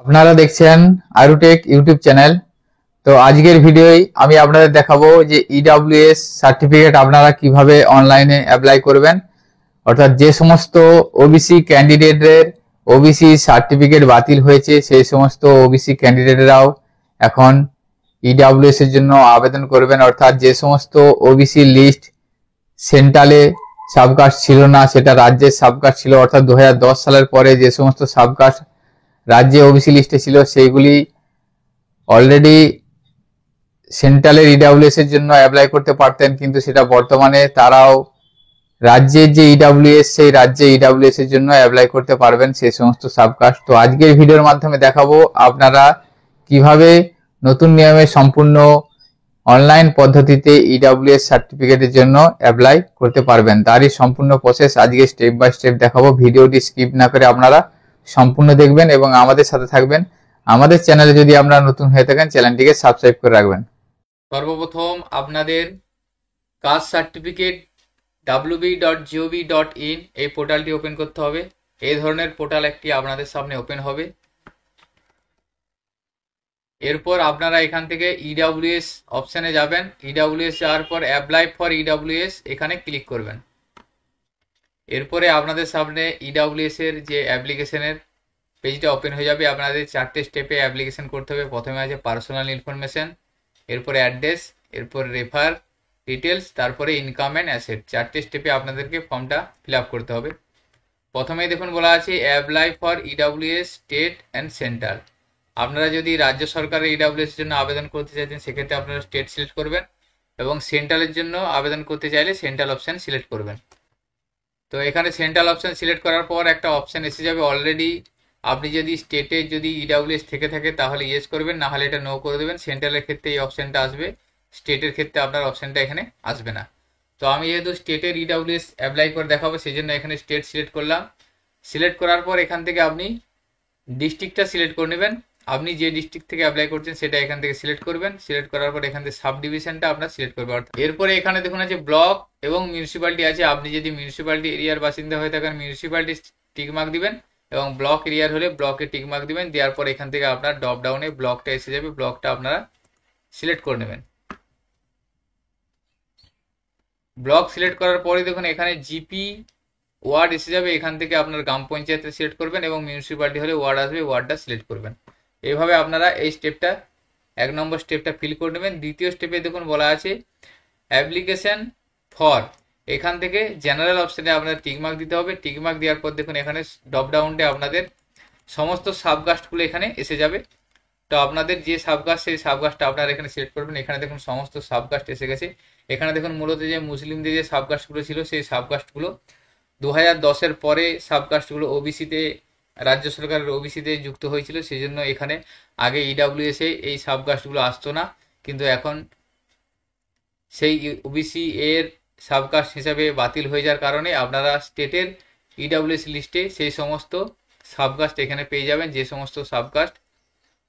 আপনারা দেখছেন আরুটেক YouTube channel. তো আজকের ভিডিওয় আমি আপনাদের দেখাবো যে ইডব্লিউএস সার্টিফিকেট আপনারা কিভাবে অনলাইনে অ্যাপ্লাই করবেন। অর্থাৎ যে সমস্ত ওবিসি ক্যান্ডিডেটদের ওবিসি সার্টিফিকেট বাতিল হয়েছে সেই সমস্ত ওবিসি ক্যান্ডিডেটরাও এখন ইডব্লিউএস এর জন্য আবেদন করবেন। অর্থাৎ যে সমস্ত ওবিসি লিস্ট সেন্ট্রালে সাবকাস্ট ছিল না, সেটা রাজ্যের সাবকাস্ট ছিল। অর্থাৎ 2010 সালের পরে যে সমস্ত সাবকাস্ট রাজ্যে ওবিসি লিস্টে ছিল সেইগুলি অলরেডি সেন্ট্রালের ইডব্লিউএস এর জন্য অ্যাপ্লাই করতে পারতেন, কিন্তু সেটা বর্তমানে তারাও রাজ্যের যে ইডব্লিউএস সেই রাজ্যে ইডব্লিউএস এর জন্য অ্যাপ্লাই করতে পারবেন সেই সমস্ত সাবকাস্ট। তো আজকের ভিডিওর মাধ্যমে দেখাবো আপনারা কিভাবে নতুন নিয়মে সম্পূর্ণ অনলাইন পদ্ধতিতে ইডব্লিউএস সার্টিফিকেটের জন্য অ্যাপ্লাই করতে পারবেন। তারই সম্পূর্ণ প্রসেস আজকে স্টেপ বাই স্টেপ দেখাবো। ভিডিওটি স্কিপ না করে আপনারা সম্পূর্ণ দেখবেন এবং আমাদের সাথে থাকবেন। আমাদের চ্যানেলে যদি আপনারা নতুন হয়ে থাকেন চ্যানেলটিকে সাবস্ক্রাইব করে রাখবেন। সর্বপ্রথম আপনাদের কাস্ট সার্টিফিকেট wb.gov.in এই পোর্টালটি ওপেন করতে হবে। এই ধরনের পোর্টাল একটি আপনাদের সামনে ওপেন হবে। এরপর আপনারা এখান থেকে ইডব্লিউএস অপশানে যাবেন। ইডব্লিউএস যাওয়ার পর অ্যাপ্লাই ফর ইডব্লিউএস এখানে ক্লিক করবেন। এরপরে আপনাদের সামনে ইডব্লিউএস এর যে অ্যাপ্লিকেশনের পেজটা ওপেন হয়ে যাবে। আপনাদের 4টে স্টেপে অ্যাপ্লিকেশন করতে হবে। প্রথমে আছে পার্সোনাল ইনফরমেশন, এরপরে অ্যাড্রেস, এরপর রেফার ডিটেলস, তারপরে ইনকাম অ্যান্ড অ্যাসেট। 4টে স্টেপে আপনাদেরকে ফর্মটা ফিল আপ করতে হবে। প্রথমেই দেখুন বলা আছে apply for EWS state and central. আপনারা যদি রাজ্য সরকারের ইডব্লিউএস এর জন্য আবেদন করতে চাইছেন সেক্ষেত্রে আপনারা স্টেট সিলেক্ট করবেন এবং সেন্ট্রালের জন্য আবেদন করতে চাইলে সেন্ট্রাল অপশান সিলেক্ট করবেন। তো এখানে সেন্ট্রাল অপশান সিলেক্ট করার পর একটা অপশান এসে যাবে অলরেডি। আপনি যদি স্টেটে যদি ইডব্লিউএস থেকে থাকে তাহলে ইয়েস করবেন, না হলে এটা নো করে দেবেন। সেন্ট্রালের ক্ষেত্রে এই অপশানটা আসবে, স্টেটের ক্ষেত্রে আপনার অপশানটা এখানে আসবে না। তো আমি যেহেতু স্টেটের ইডব্লিউএস অ্যাপ্লাই করে দেখাবো সেই জন্য এখানে স্টেট সিলেক্ট করলাম। সিলেক্ট করার পর এখান থেকে আপনি ডিস্ট্রিক্টটা সিলেক্ট করে নেবেন। আপনি যে ডিস্ট্রিক্ট থেকে অ্যাপ্লাই করছেন সেটা এখান থেকে সিলেক্ট করবেন। সিলেক্ট করার পর এখান থেকে সাব ডিভিশনটা আপনার সিলেক্ট করবেন। অর্থাৎ এরপরে এখানে দেখুন আছে ব্লক এবং মিউনিসিপ্যালিটি আছে। আপনি যদি মিউনিসিপ্যালিটি এরিয়ার বাসিন্দা হয়ে থাকেন মিউনিসিপ্যালিটি টিক মার্ক দিবেন এবং ব্লক এরিয়ার হলে ব্লকে টিক মার্ক দিবেন। দেওয়ার পর এখান থেকে আপনার ড্রপ ডাউনে ব্লকটা এসে যাবে, ব্লকটা আপনারা সিলেক্ট করে নেবেন। ব্লক সিলেক্ট করার পরে দেখুন এখানে জিপি ওয়ার্ড এসে যাবে। এখান থেকে আপনার গ্রাম পঞ্চায়েতে সিলেক্ট করবেন এবং মিউনিসিপ্যালিটি হলে ওয়ার্ড আসবে, ওয়ার্ডটা সিলেক্ট করবেন। এইভাবে আপনারা এই স্টেপটা 1 নম্বর স্টেপটা ফিল করে নেবেন। দ্বিতীয় স্টেপে দেখুন বলা আছে অ্যাপ্লিকেশন ফর। এখান থেকে জেনারেল অপশানে আপনাদের টিকমার্ক দিতে হবে। টিকমার্ক দেওয়ার পর দেখুন এখানে ড্রপ ডাউনে আপনাদের সমস্ত সাবকাস্টগুলো এখানে এসে যাবে। তো আপনাদের যে সাবকাস্ট সেই সাবকাস্টটা আপনারা এখানে সিলেক্ট করবেন। এখানে দেখুন সমস্ত সাবকাস্ট এসে গেছে। এখানে দেখুন মূলত যে মুসলিমদের যে সাবকাস্টগুলো ছিল সেই সাবকাস্টগুলো 2010-এর পরে সাবকাস্টগুলো ওবিসিতে রাজ্য সরকারের ওবিসিতে যুক্ত হয়েছিল, সেই জন্য এখানে আগে ইডব্লিউএস এ এই সাবকাস্টগুলো আসতো না, কিন্তু এখন সেই ওবিসি এর সাবকাস্ট হিসাবে বাতিল হয়ে যাওয়ার কারণে আপনারা স্টেটের ইডব্লিউএস লিস্টে সেই সমস্ত সাবকাস্ট এখানে পেয়ে যাবেন। যে সমস্ত সাবকাস্ট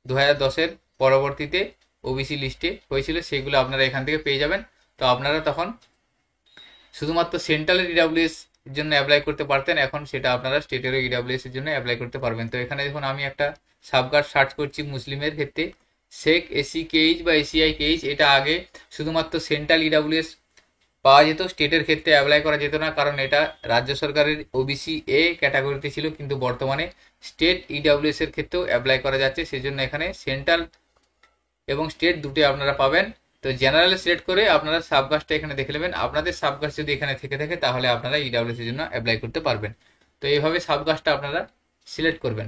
2010-এর পরবর্তীতে ওবিসি লিস্টে হয়েছিল সেগুলো আপনারা এখান থেকে পেয়ে যাবেন। তো আপনারা তখন শুধুমাত্র সেন্ট্রালের ইডব্লিউএস এর জন্য অ্যাপ্লাই করতে পারতেন, এখন সেটা আপনারা স্টেটেরও ইডব্লিউএস এর জন্য অ্যাপ্লাই করতে পারবেন। তো এখানে দেখুন আমি একটা সাবকাস্ট সার্চ করছি মুসলিমের ক্ষেত্রে শেখ এসি কেইচ বা এসিআই কেইচ। এটা আগে শুধুমাত্র সেন্ট্রাল ইডব্লিউএস পাওয়া যেত, স্টেটের ক্ষেত্রে অ্যাপ্লাই করা যেত না, কারণ এটা রাজ্য সরকারের ওবিসি এ ক্যাটাগরিতে ছিল। কিন্তু বর্তমানে স্টেট ইডব্লিউএস এর ক্ষেত্রেও অ্যাপ্লাই করা যাচ্ছে, সেই জন্য এখানে সেন্ট্রাল এবং স্টেট দুটোই আপনারা পাবেন। তো জেনারেল সিলেক্ট করে আপনারা সাবকাস্টটা এখানে দেখে নেবেন। আপনাদের সাবকাস্ট যদি এখানে থেকে থাকে তাহলে আপনারা ইডব্লিউএস এর জন্য অ্যাপ্লাই করতে পারবেন। তো এইভাবে সাবকাস্টটা আপনারা সিলেক্ট করবেন।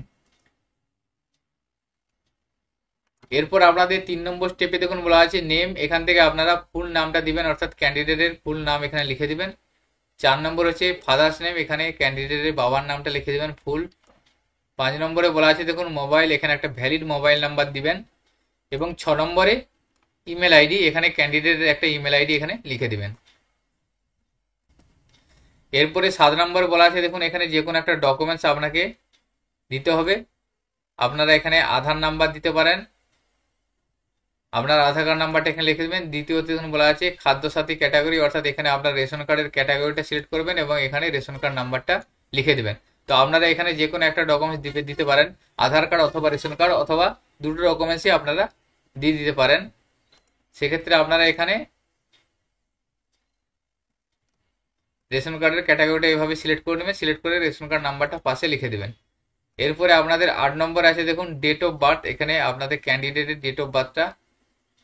এরপর আপনাদের 3 নম্বর স্টেপে দেখুন বলা আছে নেম। এখান থেকে আপনারা ফুল নামটা দিবেন, অর্থাৎ ক্যান্ডিডেটের ফুল নাম এখানে লিখে দিবেন। 4 নম্বর হচ্ছে ফাদার্স নেম, এখানে ক্যান্ডিডেটের বাবার নামটা লিখে দিবেন ফুল। 5 নম্বরে বলা আছে দেখুন মোবাইল, এখানে একটা ভ্যালিড মোবাইল নাম্বার দিবেন এবং 6 নম্বরে ইমেল আইডি, এখানে ক্যান্ডিডেটের একটা ইমেল আইডি এখানে লিখে দিবেন। এরপরে 7 নম্বরে বলা আছে দেখুন এখানে যে কোনো একটা ডকুমেন্টস আপনাকে দিতে হবে। আপনারা এখানে আধার নাম্বার দিতে পারেন, আপনার আধার কার্ড নাম্বারটা এখানে লিখে দেবেন। দ্বিতীয়তে দেখুন বলা আছে খাদ্য সাথী ক্যাটাগরি, অর্থাৎ এখানে আপনার রেশন কার্ডের ক্যাটাগরিটা সিলেক্ট করবেন এবং এখানে রেশন কার্ড নাম্বারটা লিখে দেবেন। তো আপনারা এখানে যে কোনো একটা ডকুমেন্টস দিতে পারেন, আধার কার্ড অথবা রেশন কার্ড অথবা দুটো ডকুমেন্টসই আপনারা দিয়ে দিতে পারেন। সেক্ষেত্রে আপনারা এখানে রেশন কার্ডের ক্যাটাগরিটা এইভাবে সিলেক্ট করে নেবেন, সিলেক্ট করে রেশন কার্ড নাম্বারটা পাশে লিখে দেবেন। এরপরে আপনাদের 8 নম্বর আছে দেখুন ডেট অফ বার্থ, এখানে আপনাদের ক্যান্ডিডেটের ডেট অফ বার্থটা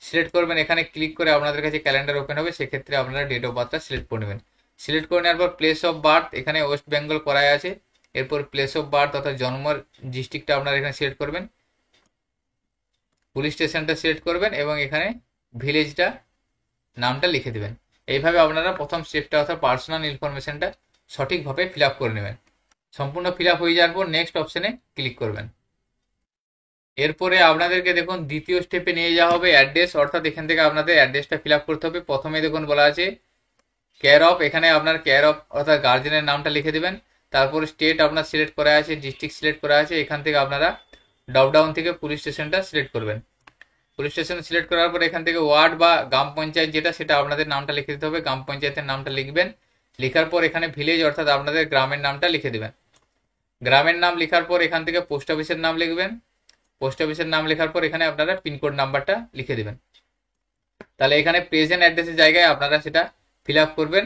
সিলেক্ট করবেন। এখানে ক্লিক করে আপনাদের কাছে ক্যালেন্ডার ওপেন হবে, সেক্ষেত্রে আপনারা ডেট অফ বার্থটা সিলেক্ট করে নেবেন। সিলেক্ট করে নেওয়ার পর প্লেস অফ বার্থ, এখানে ওয়েস্ট বেঙ্গল করাই আছে। এরপর প্লেস অফ বার্থ অর্থাৎ জন্ম ডিস্ট্রিক্টটা আপনারা এখানে সিলেক্ট করবেন, পুলিশ স্টেশনটা সিলেক্ট করবেন এবং এখানে ভিলেজটা নামটা লিখে দেবেন। এইভাবে আপনারা প্রথম স্টেপটা অর্থাৎ পার্সোনাল ইনফরমেশনটা সঠিকভাবে ফিল আপ করে নেবেন। সম্পূর্ণ ফিল আপ হয়ে যাওয়ার পর নেক্সট অপশনে ক্লিক করবেন। এরপরে আপনাদেরকে দেখুন দ্বিতীয় স্টেপে নিয়ে যাওয়া হবে অ্যাড্রেস, অর্থাৎ এখান থেকে আপনাদের অ্যাড্রেসটা ফিল আপ করতে হবে। প্রথমে দেখুন বলা আছে কেয়ার অফ, এখানে আপনার কেয়ার অফ অর্থাৎ গার্জেনের নামটা লিখে দেবেন। তারপর স্টেট আপনার সিলেক্ট করা আছে, ডিস্ট্রিক্ট সিলেক্ট করা আছে। এখান থেকে আপনারা ড্রপডাউন থেকে পুলিশ স্টেশনটা সিলেক্ট করবেন। পুলিশ স্টেশন সিলেক্ট করার পর এখান থেকে ওয়ার্ড বা গ্রাম পঞ্চায়েত যেটা, সেটা আপনাদের নামটা লিখে দিতে হবে। গ্রাম পঞ্চায়েতের নামটা লিখবেন। লেখার পর এখানে ভিলেজ অর্থাৎ আপনাদের গ্রামের নামটা লিখে দেবেন। গ্রামের নাম লেখার পর এখান থেকে পোস্ট অফিসের নাম লিখবেন। পোস্ট অফিসের নাম লেখার পর এখানে আপনারা পিনকোড নাম্বারটা লিখে দেবেন। তাহলে এখানে প্রেজেন্ট অ্যাড্রেসের জায়গায় আপনারা সেটা ফিল আপ করবেন,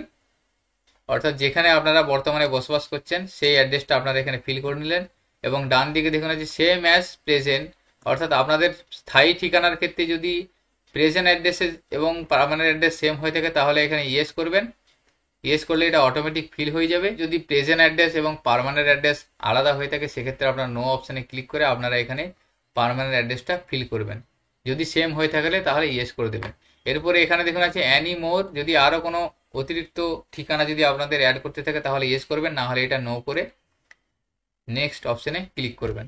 অর্থাৎ যেখানে আপনারা বর্তমানে বসবাস করছেন সেই অ্যাড্রেসটা আপনারা এখানে ফিল করে নিলেন। এবং ডান দিকে দেখুন আছে সেম অ্যাজ প্রেজেন্ট, অর্থাৎ আপনাদের স্থায়ী ঠিকানার ক্ষেত্রে যদি প্রেজেন্ট অ্যাড্রেসে এবং পার্মানেন্ট অ্যাড্রেস সেম হয়ে থাকে তাহলে এখানে ইয়েস করবেন। ইয়েস করলে এটা অটোমেটিক ফিল হয়ে যাবে। যদি প্রেজেন্ট অ্যাড্রেস এবং পার্মানেন্ট অ্যাড্রেস আলাদা হয়ে থাকে সেক্ষেত্রে আপনারা নো অপশানে ক্লিক করে আপনারা এখানে পার্মানেন্ট অ্যাড্রেসটা ফিল করবেন। যদি সেম হয়ে থাকলে তাহলে ইয়েস করে দেবেন। এরপরে এখানে দেখুন আছে অ্যানি মোর, যদি আরও কোনো অতিরিক্ত ঠিকানা যদি আপনাদের অ্যাড করতে থাকে তাহলে ইয়েস করবেন, না হলে এটা নো করে নেক্সট অপশানে ক্লিক করবেন।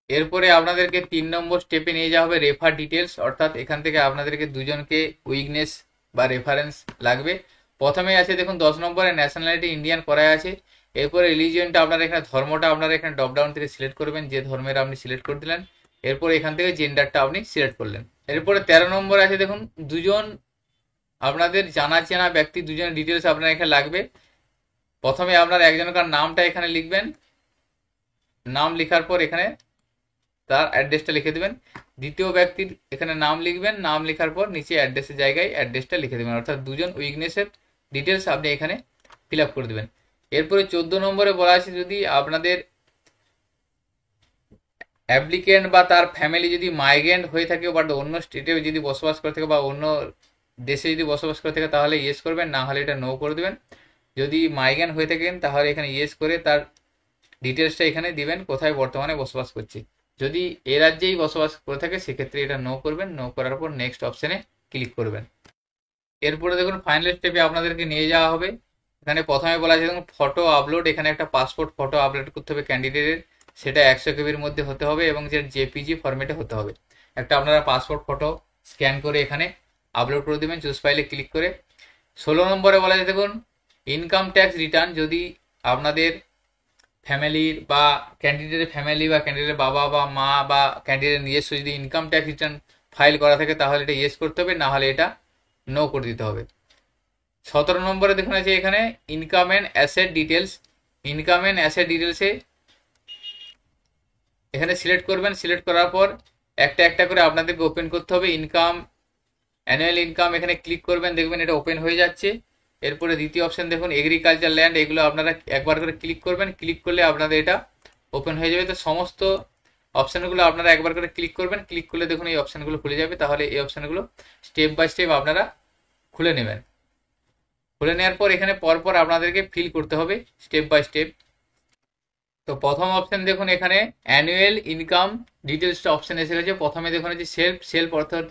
এরপরে আপনাদেরকে 3 নম্বর স্টেপে নিয়ে যাওয়া হবে রেফার ডিটেলস, অর্থাৎ এখান থেকে আপনাদেরকে দুজনকে উইকনেস বা রেফারেন্স লাগবে। প্রথমে আছে দেখুন 10 নম্বরে ন্যাশনালিটি ইন্ডিয়ান করা আছে। এরপরে রিলিজিয়নটা আপনারা এখানে ধর্মটা আপনারা এখানে ড্রপডাউন থেকে সিলেক্ট করবেন, যে ধর্মের আপনি সিলেক্ট করে দিলেন। এরপর এখান থেকে জেন্ডারটা আপনি সিলেক্ট করলেন। এরপরে 13 নম্বর আছে দেখুন দুজন আপনাদের জানা চেনা ব্যক্তি, দুজনের ডিটেলস আপনার এখানে লাগবে। প্রথমে আপনার একজনকার নামটা এখানে লিখবেন, নাম লেখার পর এখানে তার অ্যাড্রেসটা লিখে দেবেন। দ্বিতীয় ব্যক্তির এখানে নাম লিখবেন, নাম লেখার পর নিচে অ্যাড্রেসের জায়গায় অ্যাড্রেসটা লিখে দেবেন, অর্থাৎ দুজন উইকনেসের ডিটেলস আপনি এখানে ফিল আপ করে দেবেন। এরপরে 14 নম্বরে বলা আছে যদি আপনাদের অ্যাপ্লিকেন্ট বা তার ফ্যামিলি যদি মাইগ্রেন্ট হয়ে থাকে বা অন্য স্টেটে যদি বসবাস করে থাকে বা অন্য দেশে যদি বসবাস করে থাকে তাহলে ইয়েস করবেন, না হলে এটা নো করে দেবেন। যদি মাইগ্রেন্ট হয়ে থাকেন তাহলে এখানে ইয়েস করে তার ডিটেলসটা এখানে দিবেন, কোথায় বর্তমানে বসবাস করছে। যদি এ রাজ্যেই বসবাস করে থাকে সেক্ষেত্রে এটা নো করবেন, নো করার পর নেক্সট অপশানে ক্লিক করবেন। এরপরে দেখুন ফাইনাল স্টেপে আপনাদেরকে নিয়ে যাওয়া হবে। এখানে প্রথমে বলা আছে দেখুন ফটো আপলোড, এখানে একটা পাসপোর্ট ফটো আপলোড করতে হবে ক্যান্ডিডেটের, সেটা 100 কেবির মধ্যে হতে হবে এবং যেটা জেপিজি ফরম্যাটে হতে হবে। একটা আপনারা পাসপোর্ট ফটো স্ক্যান করে এখানে আপলোড করে দেবেন চুজ ফাইলে ক্লিক করে। 16 নম্বরে বলা আছে দেখুন ইনকাম ট্যাক্স রিটার্ন, যদি আপনাদের ফ্যামিলির বা ক্যান্ডিডেটের ফ্যামিলি বা ক্যান্ডিডেটের বাবা বা মা বা ক্যান্ডিডেটের নিজস্ব যদি ইনকাম ট্যাক্স রিটার্ন ফাইল করা থাকে তাহলে এটা ইয়েস করতে হবে, না হলে এটা নো করে দিতে হবে। 17 নম্বরে দেখুন আছে এখানে income and asset details. Income and asset ডিটেলসে এখানে সিলেক্ট করবেন, সিলেক্ট করার পর একটা একটা করে আপনাদেরকে ওপেন করতে হবে। ইনকাম, অ্যানুয়াল ইনকাম এখানে ক্লিক করবেন, দেখবেন এটা ওপেন হয়ে যাচ্ছে। এরপরে দ্বিতীয় অপশন দেখুন এগ্রিকালচার ল্যান্ড, এগুলো আপনারা একবার করে ক্লিক করবেন, ক্লিক করলে আপনাদের এটা ওপেন হয়ে যাবে। তো সমস্ত অপশানগুলো আপনারা একবার করে ক্লিক করবেন, ক্লিক করলে দেখুন এই অপশানগুলো খুলে যাবে। তাহলে এই অপশানগুলো স্টেপ বাই স্টেপ আপনারা খুলে নেবেন। খুলে নেওয়ার পর এখানে পরপর আপনাদেরকে ফিল করতে হবে স্টেপ বাই স্টেপ। তো প্রথম অপশন দেখুন এখানে অ্যানুয়াল ইনকাম ডিটেলসটা অপশন এসে গেছে। প্রথমে দেখুন যে সেলফ অর্থাৎ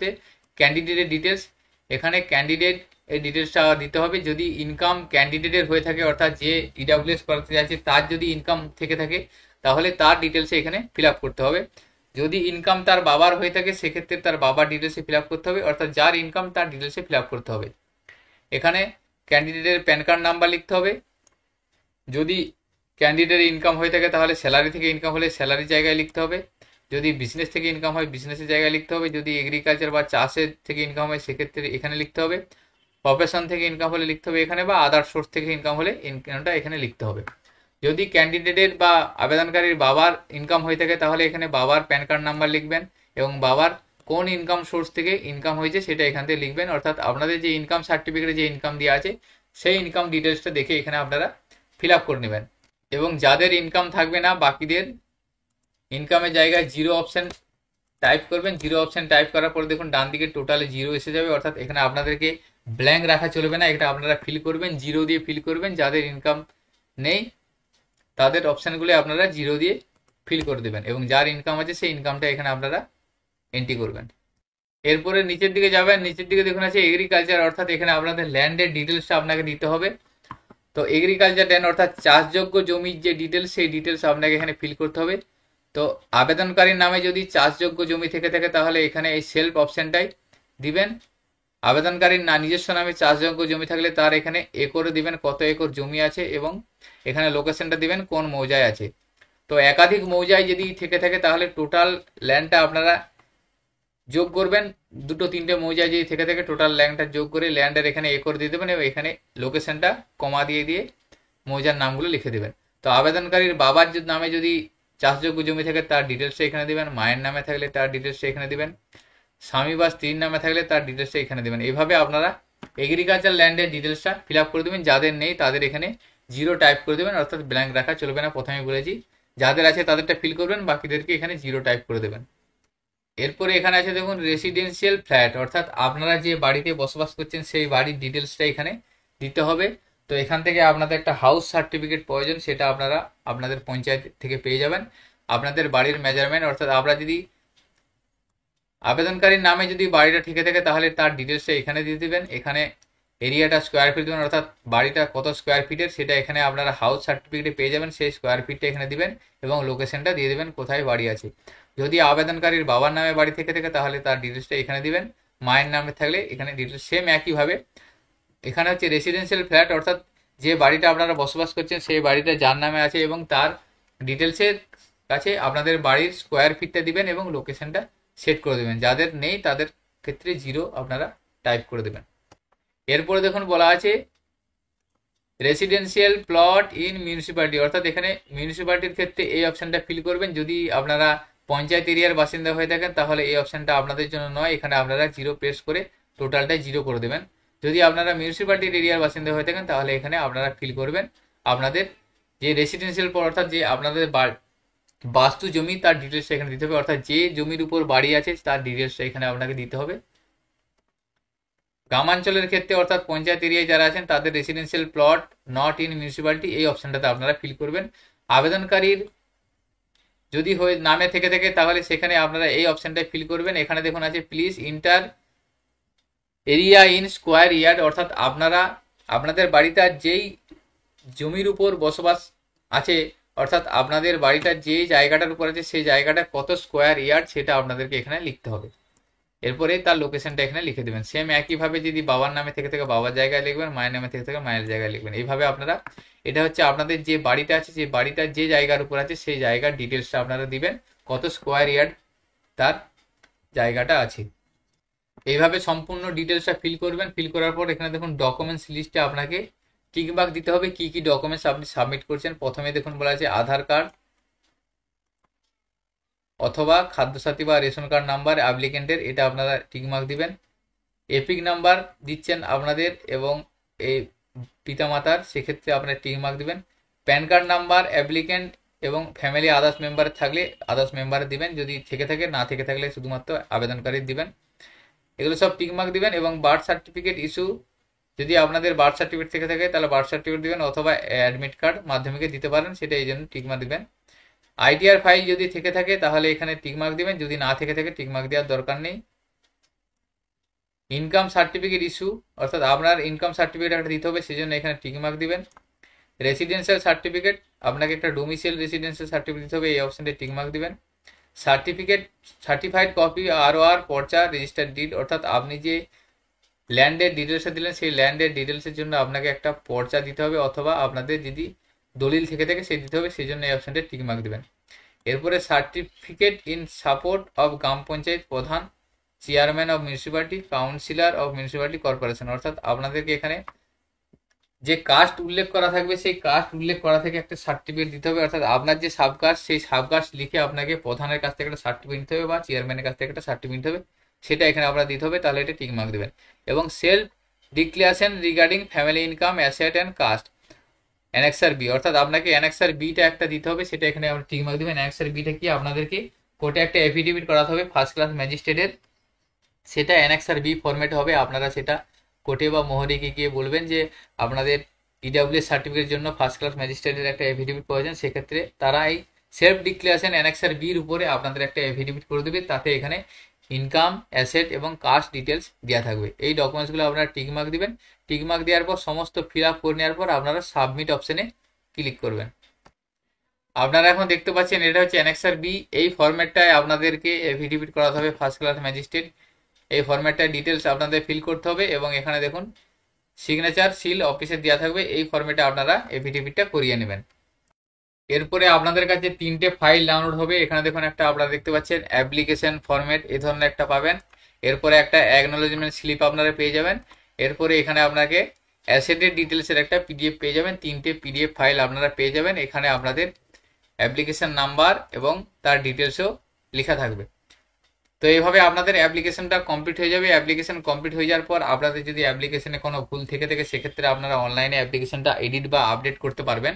ক্যান্ডিডেটের ডিটেলস, এখানে ক্যান্ডিডেট এই ডিটেলসটা দিতে হবে। যদি ইনকাম ক্যান্ডিডেটের হয়ে থাকে অর্থাৎ যে ইডাব্লিউএস করাতে যাচ্ছে তার যদি ইনকাম থেকে থাকে তাহলে তার ডিটেলসে এখানে ফিল আপ করতে হবে। যদি ইনকাম তার বাবার হয়ে থাকে সেক্ষেত্রে তার বাবার ডিটেলসে ফিল আপ করতে হবে, অর্থাৎ যার ইনকাম তার ডিটেলসে ফিল আপ করতে হবে। এখানে ক্যান্ডিডেটের প্যান কার্ড নাম্বার লিখতে হবে। যদি ক্যান্ডিডেটের ইনকাম হয়ে থাকে তাহলে স্যালারি থেকে ইনকাম হলে স্যালারি জায়গায় লিখতে হবে। যদি বিজনেস থেকে ইনকাম হয় বিজনেসের জায়গায় লিখতে হবে। যদি এগ্রিকালচার বা চাষের থেকে ইনকাম হয় সেক্ষেত্রে এখানে লিখতে হবে। প্রফেশন থেকে ইনকাম হলে লিখতে হবে এখানে, বা আদার সোর্স থেকে ইনকাম হলে ইনকামটা এখানে লিখতে হবে। যদি ক্যান্ডিডেটের বা আবেদনকারীর বাবার ইনকাম হয়ে থাকে তাহলে এখানে বাবার প্যান কার্ড নাম্বার লিখবেন এবং বাবার কোন ইনকাম সোর্স থেকে ইনকাম হয়েছে সেটা এখান থেকে লিখবেন। অর্থাৎ আপনাদের যে ইনকাম সার্টিফিকেটে যে ইনকাম দেওয়া আছে সেই ইনকাম ডিটেলসটা দেখে এখানে আপনারা ফিল আপ করে নেবেন। এবং যাদের ইনকাম থাকবে না বাকিদের ইনকামের জায়গায় জিরো অপশন টাইপ করবেন। জিরো অপশন টাইপ করার পর দেখুন ডান দিকে টোটালে জিরো এসে যাবে, অর্থাৎ এখানে আপনাদেরকে ব্ল্যাঙ্ক রাখা চলবে না, এটা আপনারা ফিল করবেন, জিরো দিয়ে ফিল করবেন। যাদের ইনকাম নেই তাদের অপশানগুলো আপনারা জিরো দিয়ে ফিল করে দেবেন এবং যার ইনকাম আছে সেই ইনকামটা এখানে আপনারা এন্ট্রি করবেন। এরপরে নিচের দিকে যাবেন, নিচের দিকে দেখুন আছে এগ্রিকালচার, অর্থাৎ এখানে আপনাদের ল্যান্ডের ডিটেলসটা আপনাকে দিতে হবে। তো এগ্রিকালচার ল্যান্ড অর্থাৎ চাষযোগ্য জমির যে ডিটেলস সেই ডিটেলস আপনাকে এখানে ফিল করতে হবে। তো আবেদনকারীর নামে যদি চাষযোগ্য জমি থেকে থাকে তাহলে এখানে এই সেলফ অপশানটাই দিবেন। আবেদনকারীর না নিজস্ব নামে চাষযোগ্য জমি থাকলে তার এখানে একরে দিবেন কত একর জমি আছে এবং এখানে লোকেশনটা দিবেন কোন মৌজায় আছে। তো একাধিক মৌজায় যদি থেকে থাকে তাহলে টোটাল ল্যান্ডটা আপনারা যোগ করবেন। দুটো তিনটে মৌজায় যদি থেকে থাকে টোটাল ল্যান্ডটা যোগ করে ল্যান্ডের এখানে একর দিয়ে দেবেন এবং এখানে লোকেশনটা কমা দিয়ে দিয়ে মৌজার নামগুলো লিখে দেবেন। তো আবেদনকারীর বাবার নামে যদি চাষযোগ্য জমি থাকে তার ডিটেলসটা এখানে দিবেন, মায়ের নামে থাকলে তার ডিটেলসটা এখানে দিবেন, স্বামী বা স্ত্রীর নামে থাকলে তার ডিটেলসটা এখানে দেবেন। এইভাবে আপনারা এগ্রিকালচার ল্যান্ডের ডিটেলসটা ফিল আপ করে দেবেন। যাদের নেই তাদের এখানে জিরো টাইপ করে দেবেন, অর্থাৎ ব্ল্যাঙ্ক রাখা চলবে না। প্রথমে বলেছি যাদের আছে তাদেরটা ফিল করবেন, বাকিদেরকে এখানে জিরো টাইপ করে দেবেন। এরপরে এখানে আছে দেখুন রেসিডেন্সিয়াল ফ্ল্যাট, অর্থাৎ আপনারা যে বাড়িতে বসবাস করছেন সেই বাড়ির ডিটেলসটা এখানে দিতে হবে। তো এখান থেকে আপনাদের একটা হাউস সার্টিফিকেট প্রয়োজন, সেটা আপনারা আপনাদের পঞ্চায়েত থেকে পেয়ে যাবেন। আপনাদের বাড়ির মেজারমেন্ট, অর্থাৎ আপনারা যদি আবেদনকারীর নামে যদি বাড়িটা ঠিক থাকে তাহলে তার ডিটেলসটা এখানে দিয়ে দেবেন। এখানে এরিয়াটা স্কোয়ার ফিট দেবেন, অর্থাৎ বাড়িটা কত স্কোয়ার ফিটের সেটা এখানে আপনারা হাউস সার্টিফিকেটে পেয়ে যাবেন। সেই স্কোয়ার ফিটটা এখানে দিবেন এবং লোকেশনটা দিয়ে দেবেন কোথায় বাড়ি আছে। যদি আবেদনকারীর বাবার নামে বাড়ি থেকে থাকে তাহলে তার ডিটেলসটা এখানে দিবেন, মায়ের নামে থাকলে এখানে ডিটেলস সেম একইভাবে। এখানে হচ্ছে রেসিডেন্সিয়াল ফ্ল্যাট, অর্থাৎ যে বাড়িটা আপনারা বসবাস করছেন সেই বাড়িটা যার নামে আছে এবং তার ডিটেলসের কাছে আপনাদের বাড়ির স্কোয়ার ফিটটা দিবেন এবং লোকেশনটা সেট করে দেবেন। যাদের নেই তাদের ক্ষেত্রে জিরো আপনারা টাইপ করে দেবেন। এরপরে দেখুন বলা আছে রেসিডেন্সিয়াল প্লট ইন মিউনিসিপ্যালিটি, অর্থাৎ এখানে মিউনিসিপ্যালিটির ক্ষেত্রে এই অপশনটা ফিল করবেন। যদি আপনারা পঞ্চায়েত এরিয়ার বাসিন্দা হয়ে থাকেন তাহলে এই অপশনটা আপনাদের জন্য নয়, এখানে আপনারা জিরো প্রেস করে টোটালটাই জিরো করে দেবেন। যদি আপনারা মিউনিসিপ্যালিটির এরিয়ার বাসিন্দা হয়ে থাকেন তাহলে এখানে আপনারা ফিল করবেন আপনাদের যে রেসিডেন্সিয়াল প্লট, অর্থাৎ যে আপনাদের বাস্তু জমি তার ডিটেলসটা এখানে দিতে হবে, অর্থাৎ যে জমির উপর বাড়ি আছে তার ডিটেলসটা এখানে আপনাকে দিতে হবে। গ্রামাঞ্চলের ক্ষেত্রে অর্থাৎ পঞ্চায়েত এরিয়ায় যারা আছেন তাদের residential plot not in municipality এই অপশনটাতে আপনারা ফিল করবেন। আবেদনকারীর যদি হয়ে নামে থেকে থাকে তাহলে সেখানে আপনারা এই অপশনটায় ফিল করবেন। এখানে দেখুন আছে please inter area in square yard, অর্থাৎ আপনারা আপনাদের বাড়িটা যেই জমির উপর বসবাস আছে, অর্থাৎ আপনাদের বাড়িটা যে জায়গাটার উপর আছে সেই জায়গাটা কত স্কোয়ার ইয়ার্ড সেটা আপনাদেরকে এখানে লিখতে হবে। এরপরে তার লোকেশনটা এখানে লিখে দেবেন। সেম একইভাবে যদি বাবার নামে থেকে থাকে বাবার জায়গায় লিখবেন, মায়ের নামে থেকে থাকে মায়ের জায়গায় লিখবেন। এইভাবে আপনারা এটা হচ্ছে আপনাদের যে বাড়িটা আছে যে বাড়িটা যে জায়গার উপর আছে সেই জায়গার ডিটেলসটা আপনারা দিবেন, কত স্কোয়ার ইয়ার্ড তার জায়গাটা আছে। এইভাবে সম্পূর্ণ ডিটেলসটা ফিল করবেন। ফিল করার পর এখানে দেখুন ডকুমেন্টস লিস্টে আপনাকে টিকমার্ক দিতে হবে কি কি ডকুমেন্টস আপনি সাবমিট করছেন। প্রথমে দেখুন বলা আছে আধার কার্ড অথবা খাদ্যসাথী বা রেশন কার্ড নাম্বার অ্যাপ্লিকেন্টের, এটা আপনারা টিকমার্ক দিবেন। এপিক নাম্বার দিচ্ছেন আপনাদের এবং এই পিতামাতার, সেক্ষেত্রে আপনারা টিকমার্ক দিবেন। প্যান কার্ড নাম্বার অ্যাপ্লিকেন্ট এবং ফ্যামিলি আদার্স মেম্বার থাকলে আদার্স মেম্বারে দিবেন, যদি থেকে থাকে, না থেকে থাকলে শুধুমাত্র আবেদনকারীর দিবেন। এগুলো সব টিকমার্ক দিবেন এবং বার্থ সার্টিফিকেট ইস্যু, যদি আপনাদের বার্থ সার্টিফিকেট থেকে থাকে তাহলে বার্থ সার্টিফিকেট দিবেন অথবা অ্যাডমিট কার্ড মাধ্যমিকে দিতে পারেন, সেটা এই জন্য টিকমার্ক দিবেন। আইটিআর ফাইল যদি থেকে থাকে তাহলে এখানে টিকমার্ক দিবেন, যদি না থেকে থাকে টিকমার্ক দেওয়ার দরকার নেই। ইনকাম সার্টিফিকেট ইস্যু, অর্থাৎ আপনার ইনকাম সার্টিফিকেট একটা দিতে হবে সেজন্য এখানে টিকমার্ক দিবেন। রেসিডেন্সিয়াল সার্টিফিকেট, আপনাকে একটা ডোমিসিয়াল রেসিডেন্সিয়াল সার্টিফিকেট দিতে হবে, এই অপশনটা টিকমার্ক দিবেন। সার্টিফিকেট সার্টিফাইড কপি আর পর্চা রেজিস্টার্ড ডিড, অর্থাৎ আপনি যে ল্যান্ডের ডিটেলসটা দিলেন সেই ল্যান্ডের ডিটেলসের জন্য আপনাকে একটা পর্চা দিতে হবে অথবা আপনাদের যদি দলিল থেকে থাকে সে দিতে হবে, সেই জন্য এই অপশনটা টিকমার্ক দেবেন। এরপরে সার্টিফিকেট ইন সাপোর্ট অফ গ্রাম পঞ্চায়েত প্রধান, chairman of municipality, councillor of municipality corporation, অর্থাৎ আপনাদেরকে এখানে যে কাস্ট উল্লেখ করা থাকবে সেই কাস্ট উল্লেখ করা থেকে একটা সার্টিফিকেট দিতে হবে, অর্থাৎ আপনার যে সাবকাস্ট সেই সাবকাস্ট লিখে আপনাকে প্রধানের কাছ থেকে একটা সার্টিফিকেট নিতে হবে বা চেয়ারম্যানের কাছ থেকে একটা সার্টিফিকেট নিতে হবে, সেটা এখানে আপনারা দিতে হবে, তাহলে এটা টিক মার্ক দেবেন। এবং self declaration regarding family income asset and caste annexure B, অর্থাৎ আপনাকে অ্যানেক্সার বিটা একটা দিতে হবে, সেটা এখানে আপনি টিক মার্ক দেবেন। অ্যানেক্সার বিটা কি, আপনাদেরকে কোর্টে একটা এফিডেভিট করাতে হবে ফার্স্ট ক্লাস ম্যাজিস্ট্রেটের, সেটা অ্যানেক্সার বি ফরম্যাট হবে। আপনারা সেটা কোর্টে বা মোহরিকে গিয়ে বলবেন যে আপনাদের ইডাব্লিউএস সার্টিফিকেটের জন্য ফার্স্ট ক্লাস ম্যাজিস্ট্রেটের একটা এফিডেভিট প্রয়োজন, সেক্ষেত্রে তারা এই সেলফ ডিক্লারেশন অ্যানেক্সার বির উপরে আপনাদের একটা এফিডেভিট করে দেবে, তাতে এখানে ইনকাম অ্যাসেট এবং কাস্ট ডিটেলস দেওয়া থাকবে। এই ডকুমেন্টসগুলো আপনারা টিকমার্ক দিবেন। টিকমার্ক দেওয়ার পর সমস্ত ফিল আপ করে নেওয়ার পর আপনারা সাবমিট অপশনে ক্লিক করবেন। আপনারা এখন দেখতে পাচ্ছেন এটা হচ্ছে অ্যানেক্সার বি। এই ফরম্যাটটায় আপনাদেরকে এফিডেভিট করাতে হবে ফার্স্ট ক্লাস ম্যাজিস্ট্রেট। এই ফরম্যাটটায় ডিটেলস আপনাদের ফিল করতে হবে এবং এখানে দেখুন সিগনেচার সিল অফিসে দেওয়া থাকবে, এই ফরম্যাটে আপনারা এফিডেভিটটা করিয়ে নেবেন। এরপরে আপনাদের কাছে 3টে ফাইল ডাউনলোড হবে। এখানে দেখুন একটা আপনারা দেখতে পাচ্ছেন অ্যাপ্লিকেশন ফরম্যাট, এই ধরনের একটা পাবেন। এরপরে একটা অ্যাকনোলেজমেন্ট স্লিপ আপনারা পেয়ে যাবেন। এরপরে এখানে আপনাকে অ্যাসেটের ডিটেলসের একটা পিডিএফ পেয়ে যাবেন। 3টে পিডিএফ ফাইল আপনারা পেয়ে যাবেন। এখানে আপনাদের অ্যাপ্লিকেশন নাম্বার এবং তার ডিটেলসও লেখা থাকবে। তো এইভাবে আপনাদের অ্যাপ্লিকেশনটা কমপ্লিট হয়ে যাবে। অ্যাপ্লিকেশন কমপ্লিট হয়ে যাওয়ার পর আপনাদের যদি অ্যাপ্লিকেশনে কোনো ভুল থেকে থাকে, সেক্ষেত্রে আপনারা অনলাইনে অ্যাপ্লিকেশনটা এডিট বা আপডেট করতে পারবেন।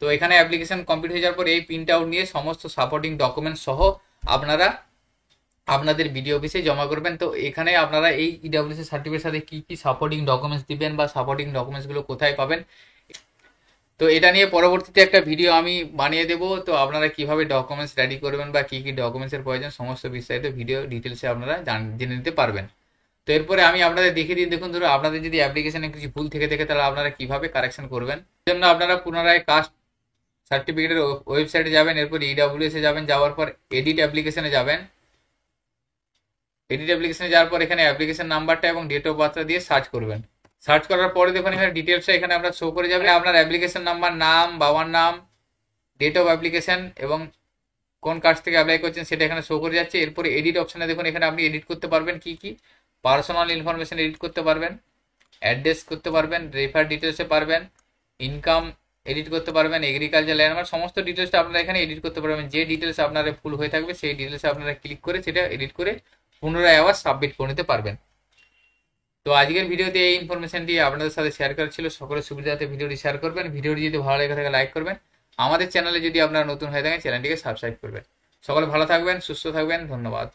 তো এখানে অ্যাপ্লিকেশন কমপ্লিট হয়ে যাওয়ার পর এই প্রিন্ট আউট নিয়ে সমস্ত সাপোর্টিং ডকুমেন্টস সহ আপনারা আপনাদের বিডিও অফিসে জমা করবেন। তো এখানে আপনারা এই ইডাব্লিউএস সার্টিফিকেটের সাথে কি কি সাপোর্টিং ডকুমেন্টস দিবেন বা সাপোর্টিং ডকুমেন্টসগুলো কোথায় পাবেন, তো এটা নিয়ে পরবর্তীতে একটা ভিডিও আমি বানিয়ে দেবো। তো আপনারা কিভাবে ডকুমেন্টস রেডি করবেন বা কি কি ডকুমেন্টসের প্রয়োজন, সমস্ত বিস্তারিত ভিডিও ডিটেলসে আপনারা জেনে নিতে পারবেন। তো এরপরে আমি আপনাদের দেখিয়ে দিই। দেখুন, ধরো আপনাদের যদি অ্যাপ্লিকেশনে কিছু ভুল থেকে থাকে, তাহলে আপনারা কিভাবে কারেকশন করবেন। এর জন্য আপনারা পুনরায় কাস্ট সার্টিফিকেটের ওয়েবসাইটে যাবেন, এরপর ইডাব্লিউএস এ যাবেন, যাওয়ার পর এডিট অ্যাপ্লিকেশনে যাবেন। এডিট অ্যাপ্লিকেশনে যাওয়ার পর এখানে অ্যাপ্লিকেশন নাম্বারটা এবং ডেট অফ বার্থটা দিয়ে সার্চ করবেন। সার্চ করার পরে দেখুন এখানে ডিটেলসটা এখানে আপনার শো করে যাবে। আপনার অ্যাপ্লিকেশন নাম্বার, নাম, বাবার নাম, ডেট অফ অ্যাপ্লিকেশন এবং কোন কাস্ট থেকে অ্যাপ্লাই করছেন সেটা এখানে শো করে যাচ্ছে। এরপরে এডিট অপশনে দেখুন এখানে আপনি এডিট করতে পারবেন কি কি, পার্সোনাল ইনফরমেশন এডিট করতে পারবেন, অ্যাড্রেস করতে পারবেন, রেফার ডিটেলসে পারবেন, ইনকাম এডিট করতে পারবেন, এগ্রিকালচার ল্যান্ডমার্ক, সমস্ত ডিটেলসটা আপনারা এখানে এডিট করতে পারবেন। যে ডিটেলস আপনার ফুল হয়ে থাকবে সেই ডিটেলসে আপনারা ক্লিক করে সেটা এডিট করে পুনরায় আবার সাবমিট করে নিতে পারবেন। তো আজকের ভিডিওতে এই ইনফরমেশনটি আপনাদের সাথে শেয়ার করা ছিল। সকলের সুবিধাতে ভিডিওটি শেয়ার করবেন। ভিডিওটি যদি ভালো লেগে থাকে লাইক করবেন। আমাদের চ্যানেলে যদি আপনারা নতুন হয়ে থাকেন চ্যানেলটিকে সাবস্ক্রাইব করবেন। সকলে ভালো থাকবেন, সুস্থ থাকবেন, ধন্যবাদ।